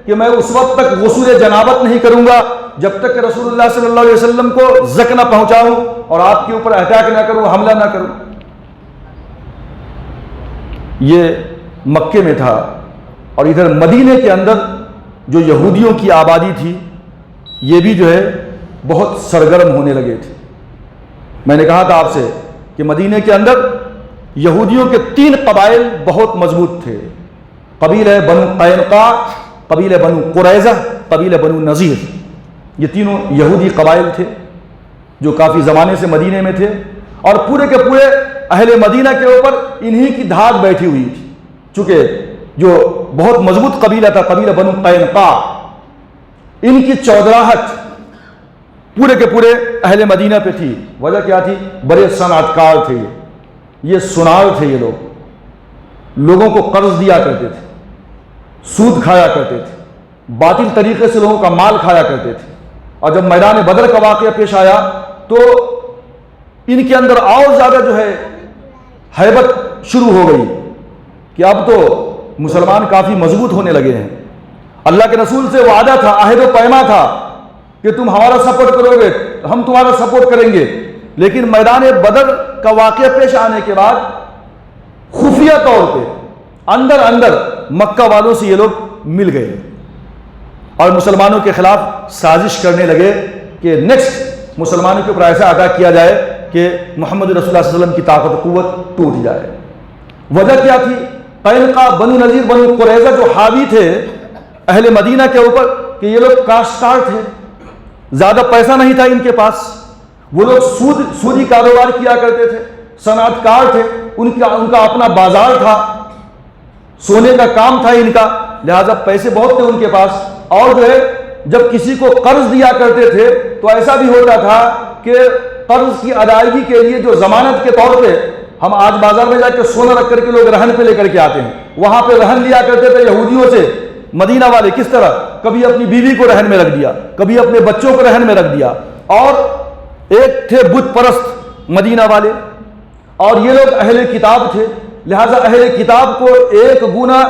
کہ میں اس وقت تک غسل جنابت نہیں کروں گا جب تک کہ رسول اللہ صلی اللہ علیہ وسلم کو زک نہ پہنچاؤں اور آپ کے اوپر اٹیک نہ کروں، حملہ نہ کروں۔ یہ مکے میں تھا، اور ادھر مدینے کے اندر جو یہودیوں کی آبادی تھی یہ بھی جو ہے بہت سرگرم ہونے لگے تھے۔ میں نے کہا تھا آپ سے کہ مدینے کے اندر یہودیوں کے 3 قبائل بہت مضبوط تھے، قبیلہ بنو قینقاع، قبیلہ بنو قریظہ، قبیلہ بنو نذیر۔ یہ تینوں یہودی قبائل تھے جو کافی زمانے سے مدینے میں تھے، اور پورے کے پورے اہل مدینہ کے اوپر انہی کی دھاک بیٹھی ہوئی تھی، چونکہ جو بہت مضبوط قبیلہ تھا قبیلہ بنو قینقاع، ان کی چودراہٹ پورے کے پورے اہل مدینہ پہ تھی۔ وجہ کیا تھی؟ بڑے صنعت کار تھے، یہ سنار تھے، یہ لوگوں کو قرض دیا کرتے تھے، سود کھایا کرتے تھے، باطل طریقے سے لوگوں کا مال کھایا کرتے تھے۔ اور جب میدان بدر کا واقعہ پیش آیا تو ان کے اندر اور زیادہ جو ہے ہیبت شروع ہو گئی کہ اب تو مسلمان کافی مضبوط ہونے لگے ہیں۔ اللہ کے رسول سے وعدہ تھا، عہد و پیما تھا کہ تم ہمارا سپورٹ کرو گے، ہم تمہارا سپورٹ کریں گے، لیکن میدان بدر کا واقعہ پیش آنے کے بعد خفیہ طور پہ اندر مکہ والوں سے یہ لوگ مل گئے اور مسلمانوں کے خلاف سازش کرنے لگے کہ نیکسٹ مسلمانوں کے اوپر ایسا اٹیک کیا جائے کہ محمد رسول اللہ صلی اللہ علیہ وسلم کی طاقت و قوت ٹوٹ جائے۔ وجہ کیا تھی؟ قینقاع، بنو نذیر، بنو قریظہ جو حاوی تھے اہل مدینہ کے اوپر کہ یہ لوگ کاشتکار تھے، زیادہ پیسہ نہیں تھا ان کے پاس، وہ لوگ سودی کاروبار کیا کرتے تھے، صنعت کار تھے، ان کا اپنا بازار تھا، سونے کا کام تھا ان کا، لہذا پیسے بہت تھے ان کے پاس، اور جو ہے جب کسی کو قرض دیا کرتے تھے تو ایسا بھی ہوتا تھا کہ قرض کی ادائیگی کے لیے جو ضمانت کے طور پہ ہم آج بازار میں جا کے سونا رکھ کر کے لوگ رہن پہ لے کر کے آتے ہیں، وہاں پہ رہن لیا کرتے تھے یہودیوں سے مدینہ والے۔ کس طرح؟ کبھی اپنی بیوی کو رہن میں رکھ دیا، کبھی اپنے بچوں کو رہن میں رکھ دیا، اور ایک تھے بت پرست مدینہ والے، اور یہ لوگ اہل کتاب تھے، لہذا اہل کتاب کو ایک گنا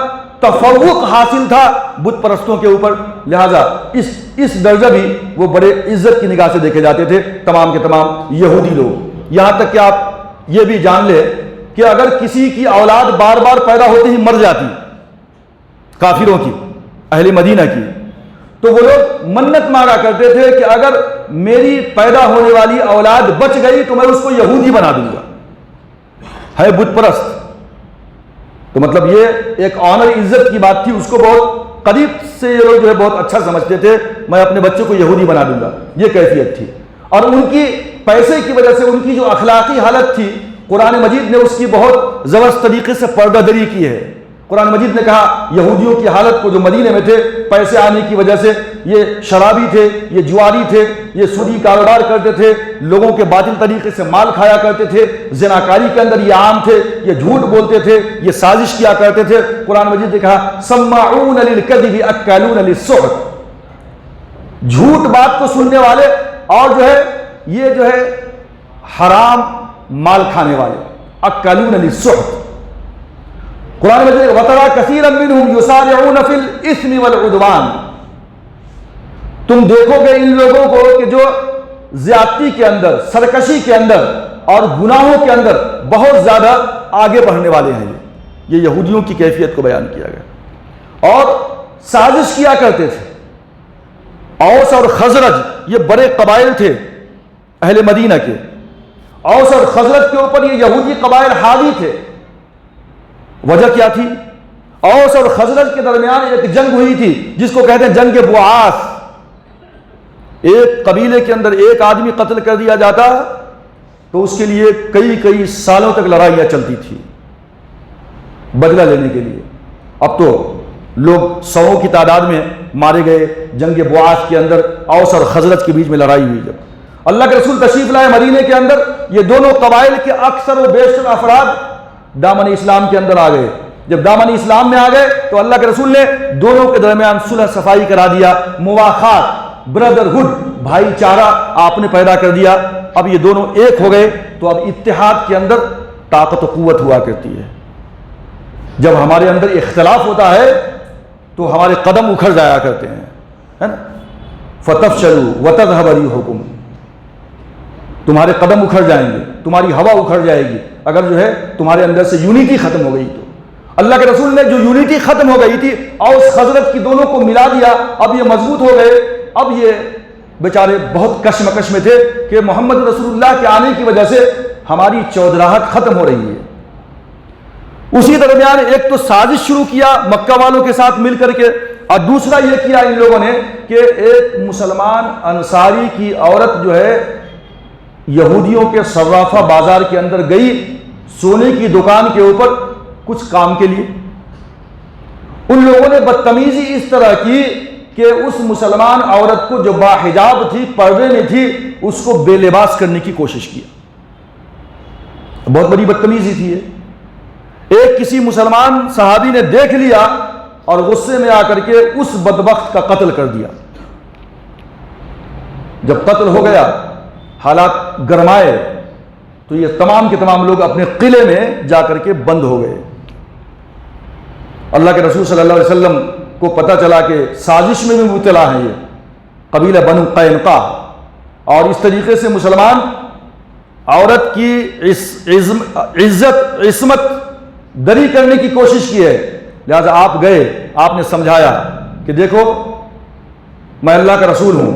تفوق حاصل تھا بت پرستوں کے اوپر، لہذا اس درجہ بھی وہ بڑے عزت کی نگاہ سے دیکھے جاتے تھے تمام کے تمام یہودی لوگ۔ یہاں تک کہ آپ یہ بھی جان لیں کہ اگر کسی کی اولاد بار بار پیدا ہوتے ہی مر جاتی، کافروں کی، اہل مدینہ کی، تو وہ لوگ منت مانگا کرتے تھے کہ اگر میری پیدا ہونے والی اولاد بچ گئی تو میں اس کو یہودی بنا دوں گا، ہے بت پرست۔ تو مطلب یہ ایک آنر، عزت کی بات تھی، اس کو بہت قریب سے یہ لوگ جو ہے بہت اچھا سمجھتے تھے، میں اپنے بچوں کو یہودی بنا دوں گا، یہ کیفیت تھی۔ اور ان کی پیسے کی وجہ سے ان کی جو اخلاقی حالت تھی، قرآن مجید نے اس کی بہت زبردست طریقے سے پردہ دری کی ہے۔ قرآن مجید نے کہا یہودیوں کی حالت کو جو مدینے میں تھے، پیسے آنے کی وجہ سے یہ شرابی تھے، یہ جواری تھے، یہ سودی کاروبار کرتے تھے، لوگوں کے باطل طریقے سے مال کھایا کرتے تھے، زناکاری کے اندر یہ عام تھے، یہ جھوٹ بولتے تھے، یہ سازش کیا کرتے تھے۔ قرآن مجید نے کہا سماعون للکذب اکالون للسحت، جھوٹ بات کو سننے والے، اور جو ہے یہ جو ہے حرام مال کھانے والے، اکالون للسحت۔ قرآن مجید وَتَرَى كَثِيرًا مِّنْهُمْ يُسَارِعُونَ فِي الْإِثْمِ وَالْعُدْوَانِ، تم دیکھو گے ان لوگوں کو کہ جو زیادتی کے اندر، سرکشی کے اندر اور گناہوں کے اندر بہت زیادہ آگے بڑھنے والے ہیں۔ یہ یہودیوں کی کیفیت کو بیان کیا گیا، اور سازش کیا کرتے تھے۔ اوس اور خزرج یہ بڑے قبائل تھے اہل مدینہ کے، اوس اور خزرج کے اوپر یہ یہودی قبائل حاوی تھے۔ وجہ کیا تھی؟ اوس اور خزرج کے درمیان ایک جنگ ہوئی تھی جس کو کہتے ہیں جنگ بعاث۔ ایک قبیلے کے اندر ایک آدمی قتل کر دیا جاتا تو اس کے لیے کئی سالوں تک لڑائیاں چلتی تھی بدلہ لینے کے لیے۔ اب تو لوگ سووں کی تعداد میں مارے گئے۔ جنگ بعاث کے اندر اوس اور خزرج کے بیچ میں لڑائی ہوئی۔ جب اللہ کے رسول تشریف لائے مدینے کے اندر، یہ دونوں قبائل کے اکثر و بیشتر افراد دامن اسلام کے اندر آ گئے۔ جب دامن اسلام میں آ گئے تو اللہ کے رسول نے دونوں کے درمیان صلح صفائی کرا دیا، مواخات، برادرہڈ، بھائی چارہ آپ نے پیدا کر دیا۔ اب یہ دونوں ایک ہو گئے تو اب اتحاد کے اندر طاقت و قوت ہوا کرتی ہے۔ جب ہمارے اندر اختلاف ہوتا ہے تو ہمارے قدم اکھڑ جایا کرتے ہیں، ہے نا؟ فَتَفْشَلُوا وَتَذْهَبَ رِيحُكُمْ، تمہارے قدم اکھڑ جائیں گے، تمہاری ہوا اکھڑ جائے گی اگر جو ہے تمہارے اندر سے یونٹی ختم ہو گئی تو۔ اللہ کے رسول نے جو یونٹی ختم ہو گئی تھی، اوس خزرج کی دونوں کو ملا دیا، اب یہ مضبوط ہو گئے۔ اب یہ بیچارے بہت کشمکش میں تھے کہ محمد رسول اللہ کے آنے کی وجہ سے ہماری چودراہٹ ختم ہو رہی ہے۔ اسی درمیان ایک تو سازش شروع کیا مکہ والوں کے ساتھ مل کر کے، اور دوسرا یہ کیا ان لوگوں نے کہ ایک مسلمان انصاری کی عورت جو ہے یہودیوں کے صرافہ بازار کے اندر گئی سونے کی دکان کے اوپر کچھ کام کے لیے۔ ان لوگوں نے بدتمیزی اس طرح کی کہ اس مسلمان عورت کو جو باحجاب تھی، پردے میں تھی، اس کو بے لباس کرنے کی کوشش کیا۔ بہت بڑی بدتمیزی تھی یہ۔ ایک کسی مسلمان صحابی نے دیکھ لیا اور غصے میں آ کر کے اس بدبخت کا قتل کر دیا۔ جب قتل ہو گیا، حالات گرمائے تو یہ تمام کے تمام لوگ اپنے قلعے میں جا کر کے بند ہو گئے۔ اللہ کے رسول صلی اللہ علیہ وسلم کو پتہ چلا کہ سازش میں بھی مبتلا ہیں یہ قبیلہ بنو قینقاع، اور اس طریقے سے مسلمان عورت کی عزت عصمت دری کرنے کی کوشش کی ہے۔ لہذا آپ گئے، آپ نے سمجھایا کہ دیکھو میں اللہ کا رسول ہوں،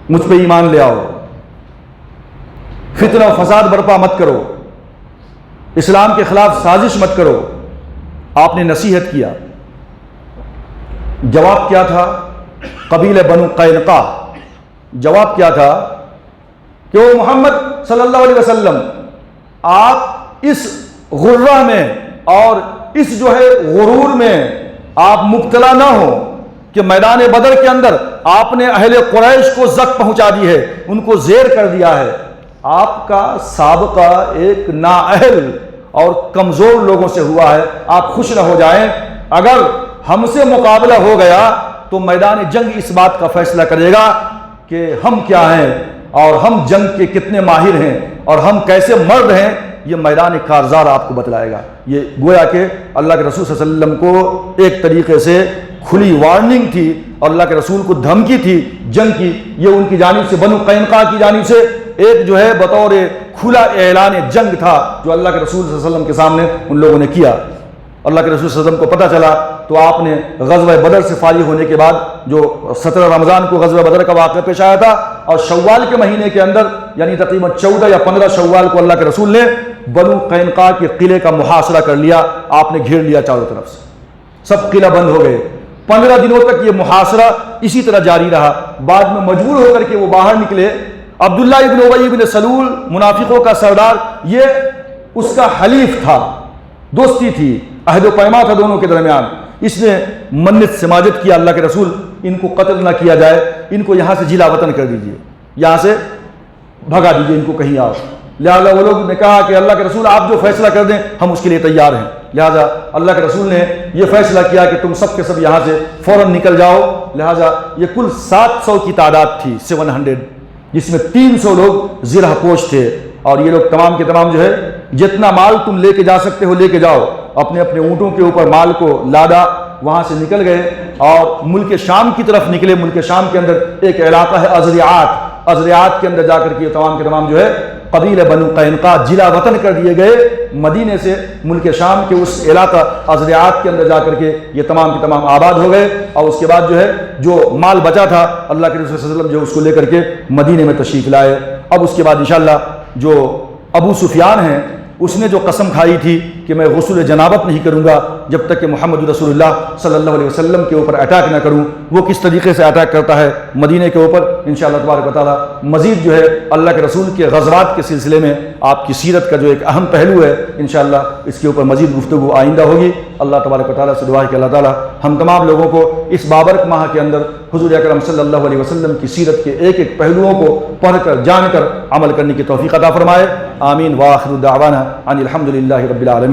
مجھ پہ ایمان لے آؤ، فتنہ و فساد برپا مت کرو، اسلام کے خلاف سازش مت کرو۔ آپ نے نصیحت کیا۔ جواب کیا تھا؟ قبیلہ بنو قینقاع جواب کیا تھا کہ وہ محمد صلی اللہ علیہ وسلم، آپ اس غرہ میں اور اس جو ہے غرور میں آپ مبتلا نہ ہو کہ میدان بدر کے اندر آپ نے اہل قریش کو زک پہنچا دی ہے، ان کو زیر کر دیا ہے۔ آپ کا سابقہ ایک نااہل اور کمزور لوگوں سے ہوا ہے، آپ خوش نہ ہو جائیں۔ اگر ہم سے مقابلہ ہو گیا تو میدان جنگ اس بات کا فیصلہ کرے گا کہ ہم کیا ہیں اور ہم جنگ کے کتنے ماہر ہیں اور ہم کیسے مرد ہیں، یہ میدان کارزار آپ کو بتلائے گا۔ یہ گویا کہ اللہ کے رسول صلی اللہ علیہ وسلم کو ایک طریقے سے کھلی وارننگ تھی اور اللہ کے رسول کو دھمکی تھی جنگ کی۔ یہ ان کی جانب سے، بنو قینقاع کی جانب سے ایک جو ہے بطور کھلا اعلان جنگ تھا جو اللہ کے رسول صلی اللہ علیہ وسلم کے سامنے ان لوگوں نے کیا۔ اللہ کے رسول صلی اللہ علیہ وسلم کو پتہ چلا تو آپ نے غزوہ بدر سے فارغ ہونے کے بعد، جو 17 رمضان کو غزوہ بدر کا واقعہ پیش آیا تھا، اور شوال کے مہینے کے اندر یعنی تقریباً 14 یا 15 شوال کو اللہ کے رسول نے بنو قینقاع کے قلعے کا محاصرہ کر لیا۔ آپ نے گھیر لیا چاروں طرف سے، سب قلعہ بند ہو گئے۔ 15 دنوں تک یہ محاصرہ اسی طرح جاری رہا۔ بعد میں مجبور ہو کر کے وہ باہر نکلے۔ عبداللہ ابن ابی ابن سلول، منافقوں کا سردار، یہ اس کا حلیف تھا، دوستی تھی، عہد و پیما تھا دونوں کے درمیان۔ اس نے منت سماجت کیا اللہ کے رسول ان کو قتل نہ کیا جائے، ان کو یہاں سے جلا وطن کر دیجئے، یہاں سے بھگا دیجئے ان کو کہیں اور۔ لہٰذا وہ لوگ نے کہا کہ اللہ کے رسول آپ جو فیصلہ کر دیں ہم اس کے لیے تیار ہیں۔ لہٰذا اللہ کے رسول نے یہ فیصلہ کیا کہ تم سب کے سب یہاں سے فوراً نکل جاؤ۔ لہٰذا یہ کل 700 کی تعداد تھی، 700، جس میں 300 لوگ زرہ پوش تھے، اور یہ لوگ تمام کے تمام جو ہے جتنا مال تم لے کے جا سکتے ہو لے کے جاؤ، اپنے اپنے اونٹوں کے اوپر مال کو لادا، وہاں سے نکل گئے اور ملک شام کی طرف نکلے۔ ملک شام کے اندر ایک علاقہ ہے ازریات کے اندر جا کر کے تمام کے تمام جو ہے قبیلہ بنو قینقاع جلا وطن کر دیے گئے۔ مدینے سے ملک شام کے اس علاقہ ازریات کے اندر جا کر کے یہ تمام کے تمام آباد ہو گئے، اور اس کے بعد جو ہے جو مال بچا تھا اللہ کے رسول صلی اللہ علیہ وسلم جو اس کو لے کر کے مدینے میں تشریف لائے۔ اب اس کے بعد انشاءاللہ جو ابو سفیان ہیں اس نے جو قسم کھائی تھی کہ میں غسل جنابت نہیں کروں گا جب تک کہ محمد رسول اللہ صلی اللہ علیہ وسلم کے اوپر اٹیک نہ کروں، وہ کس طریقے سے اٹیک کرتا ہے مدینے کے اوپر، انشاءاللہ تبارک و تعالیٰ مزید جو ہے اللہ کے رسول کے غزوات کے سلسلے میں آپ کی سیرت کا جو ایک اہم پہلو ہے انشاءاللہ اس کے اوپر مزید گفتگو آئندہ ہوگی۔ اللہ تبارک و تعالیٰ سے دعا ہے کہ اللہ تعالیٰ ہم تمام لوگوں کو اس بابرک ماہ کے اندر حضور اکرم صلی اللہ علیہ وسلم کی سیرت کے ایک ایک پہلوؤں کو پڑھ کر جان کر عمل کرنے کی توفیق عطا فرمائے۔ آمین۔ وآخر دعوانا ان الحمد للہ رب العالمین۔